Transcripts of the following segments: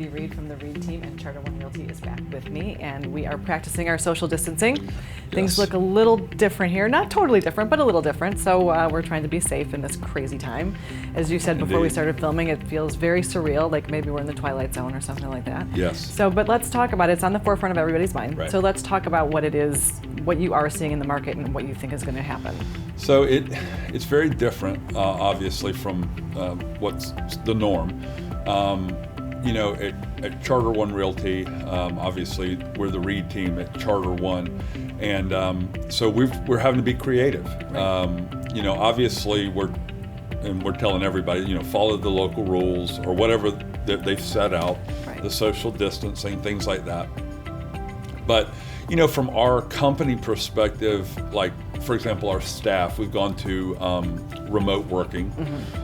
Katie Reed from the Reed team, and Charter One Realty is back with me, and we are practicing our social distancing. Yes. Things look a little different here, not totally different, but a little different, so we're trying to be safe in this crazy time. As you said before we started filming, it feels very surreal, like maybe we're in the Twilight Zone or something like that. Yes. So, but let's talk about it. It's on the forefront of everybody's mind. Right. So let's talk about what it is, what you are seeing in the market, and what you think is going to happen. So it's very different, obviously, from what's the norm. At Charter One Realty, obviously we're the Reed team at Charter One, and so we're having to be creative. Right. Obviously we're telling everybody, follow the local rules or whatever that they've set out, right. The social distancing, things like that. But from our company perspective, like for example, our staff, we've gone to remote working. Mm-hmm.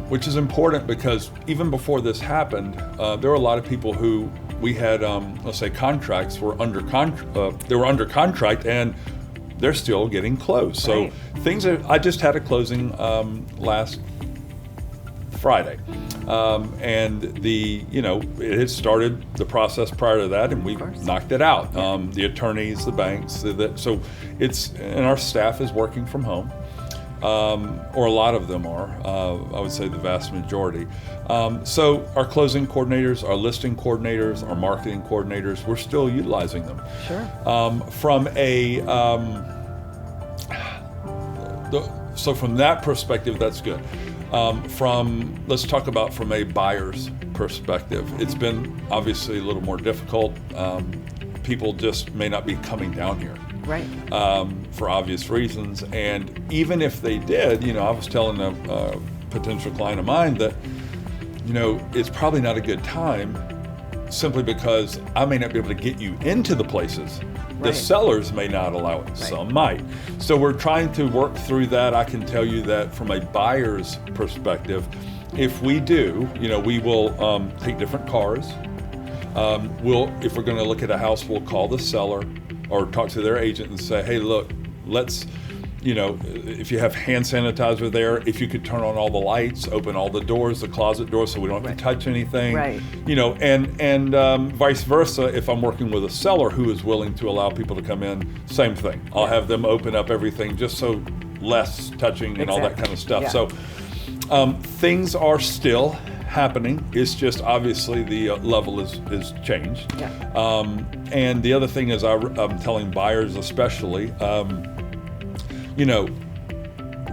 Which is important because even before this happened, there were a lot of people who we had, let's say, contracts were under they were under contract and they're still getting closed. Right. So I just had a closing last Friday, and it had started the process prior to that, and we knocked it out. The attorneys, the banks, and our staff is working from home. Or a lot of them are, I would say the vast majority. So our closing coordinators, our listing coordinators, our marketing coordinators, we're still utilizing them. Sure. From that perspective, that's good. Let's talk about from a buyer's perspective. It's been obviously a little more difficult. People just may not be coming down here. Right. For obvious reasons. And even if they did, I was telling a potential client of mine that, it's probably not a good time simply because I may not be able to get you into the places. The sellers may not allow it. Right. Some might. So we're trying to work through that. I can tell you that from a buyer's perspective, if we do, we will take different cars. If we're going to look at a house, we'll call the seller or talk to their agent and say, hey, look, let's, if you have hand sanitizer there, if you could turn on all the lights, open all the doors, the closet doors, so we don't have to touch anything. Right. And vice versa, if I'm working with a seller who is willing to allow people to come in, same thing. I'll have them open up everything just so less touching and all that kind of stuff. Yeah. So things are still happening. It's just obviously the level is changed. Yeah. And the other thing is I'm telling buyers especially,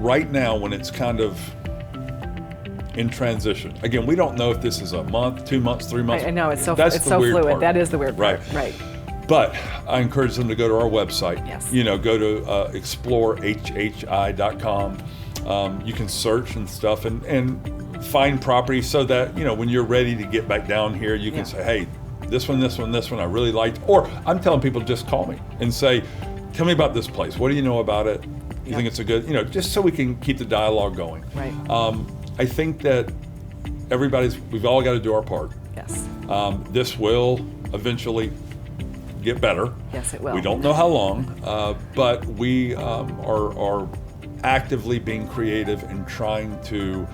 right now when it's kind of in transition. Again, we don't know if this is a month, 2 months, 3 months. I know, it's so That's the weird fluid. part. That is the weird part. Right. But I encourage them to go to our website. Yes. Go to explorehhi.com. You can search and stuff and find property so that, when you're ready to get back down here, you can say, hey, this one, I really liked. Or I'm telling people, just call me and say, tell me about this place. What do you know about it? You think it's a good, just so we can keep the dialogue going. Right. I think that we've all got to do our part. Yes. This will eventually get better. Yes, it will. We don't know how long, but we are actively being creative and trying to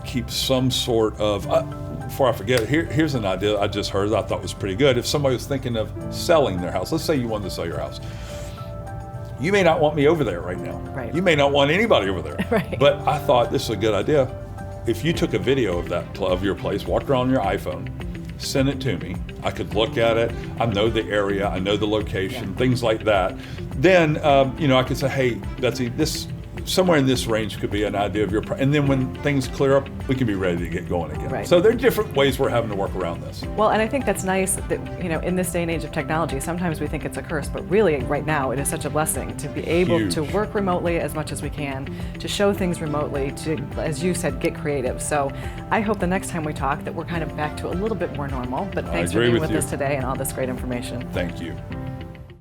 keep some sort of, before I forget, here's an idea I just heard that I thought was pretty good. If somebody was thinking of selling their house, let's say you wanted to sell your house. You may not want me over there right now. Right. You may not want anybody over there. Right. But I thought this is a good idea. If you took a video of your place, walked around on your iPhone, sent it to me, I could look at it, I know the area, I know the location, things like that. Then, I could say, hey, Betsy, this somewhere in this range could be an idea of your, and then when things clear up, we can be ready to get going again. Right. So there are different ways we're having to work around this. Well, and I think that's nice that, in this day and age of technology, sometimes we think it's a curse, but really right now it is such a blessing to be able to work remotely as much as we can, to show things remotely, to, as you said, get creative. So I hope the next time we talk that we're kind of back to a little bit more normal, but thanks for being with us today and all this great information. Thank you.